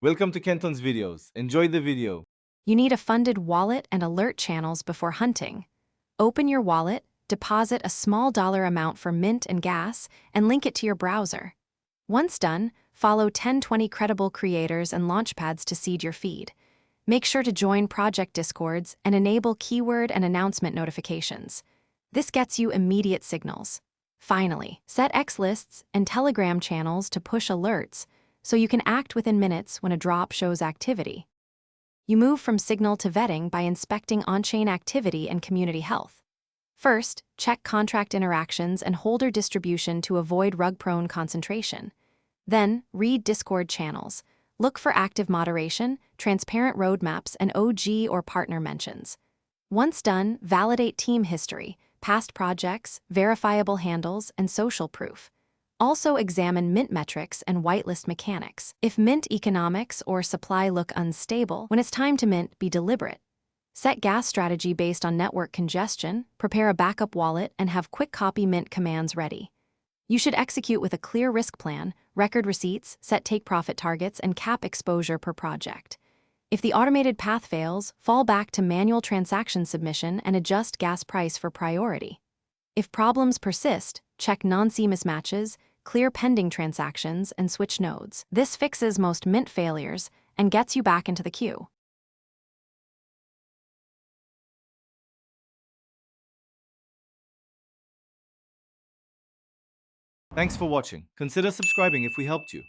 Welcome to Kenton's videos. Enjoy the video. You need a funded wallet and alert channels before hunting. Open your wallet, deposit a small dollar amount for mint and gas, and link it to your browser. Once done, follow 10-20 credible creators and launchpads to seed your feed. Make sure to join project discords and enable keyword and announcement notifications. This gets you immediate signals. Finally, set X lists and Telegram channels to push alerts so you can act within minutes when a drop shows activity. You move from signal to vetting by inspecting on-chain activity and community health. First, check contract interactions and holder distribution to avoid rug-prone concentration. Then, read Discord channels. Look for active moderation, transparent roadmaps, and OG or partner mentions. Once done, validate team history, past projects, verifiable handles, and social proof. Also examine mint metrics and whitelist mechanics. If mint economics or supply look unstable, when it's time to mint, be deliberate. Set gas strategy based on network congestion, prepare a backup wallet, and have quick copy mint commands ready. You should execute with a clear risk plan, record receipts, set take-profit targets, and cap exposure per project. If the automated path fails, fall back to manual transaction submission and adjust gas price for priority. If problems persist, check non-C mismatches, clear pending transactions, and switch nodes. This fixes most mint failures and gets you back into the queue. Thanks for watching. Consider subscribing if we helped you.